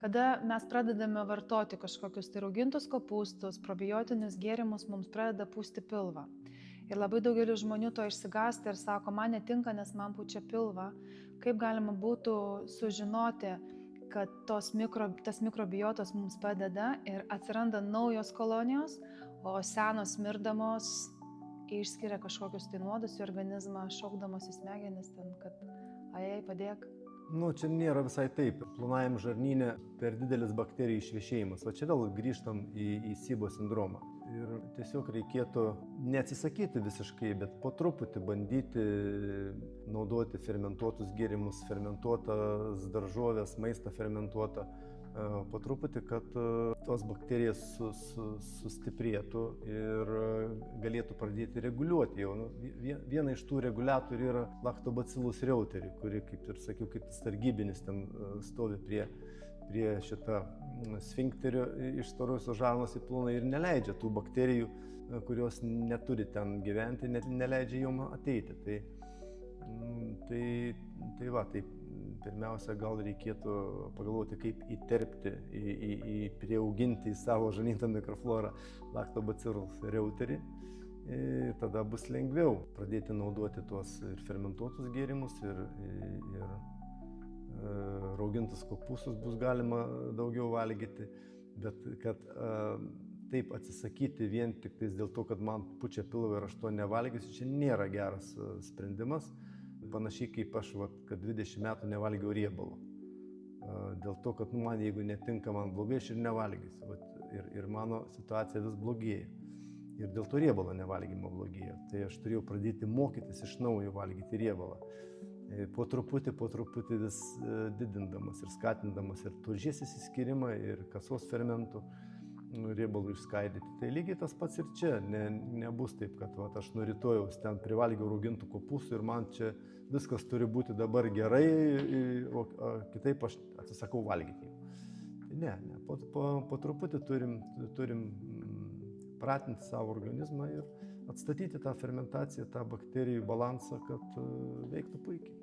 Kada mes pradedame vartoti kažkokius tai raugintus kopūstus, probiotinius gėrimus, mums pradeda pūsti pilvą. Ir labai daugelis žmonių to išsigąsta ir sako, man netinka, nes man pučia pilvą. Kaip galima būtų sužinoti, kad tas mikrobiotas mums padeda ir atsiranda naujos kolonijos, o senos mirdamos išskiria kažkokius tai nuodus į organizmą, šaukdamos į smegenis ten, kad ajai, padėk. Nu, čia nėra visai taip. Plonajam žarnyne per didelis bakterijų išvešėjimas. Va čia vėl grįžtam į SIBO sindromą. Ir tiesiog reikėtų neatsisakyti visiškai, bet po truputį bandyti naudoti fermentuotus gėrimus, fermentuotas daržovės, maistą fermentuotą. Po truputį, kad tos bakterijos sustiprėtų ir galėtų pradėti reguliuoti jau. Viena iš tų reguliatorių yra Lactobacillus reuteri, kuri, kaip ir sakiau, kaip sargybinis ten stovi prie šitą sfinkterio iš storosios žarnos į ploną ir neleidžia tų bakterijų, kurios neturi ten gyventi, neleidžia jom ateiti. Tai pirmiausia, gal reikėtų pagalvoti, kaip įterpti, priauginti į savo žarnyno mikroflorą Lactobacillus reuteri. Tada bus lengviau pradėti naudoti tuos ir fermentuotus gėrimus, ir raugintus kopūstus bus galima daugiau valgyti. Bet kad taip atsisakyti vien tik dėl to, kad man pučia pilvą ir aš to nevalgysiu, čia nėra geras sprendimas. Panašiai kaip aš, kad 20 metų nevalgiau riebalo. Dėl to, kad man jeigu netinka, man blogai, aš ir nevalgysiu. Ir mano situacija vis blogėja. Ir dėl to riebalo nevalgymo blogėja. Tai aš turėjau pradėti mokytis iš naujo valgyti riebalą. Po truputį vis didindamas ir skatindamas ir tulžies išsiskyrimą, ir kasos fermentų riebalų išskaidyti. Tai lygiai tas pats ir čia. Nebus taip, kad aš nuo rytojaus ten privalgiau raugintų kopūstų ir man čia viskas turi būti dabar gerai, o kitaip aš atsisakau valgyti jų. Tai ne. Po truputį turim pratinti savo organizmą ir atstatyti tą fermentaciją, tą bakterijų balansą, kad veiktų puikiai.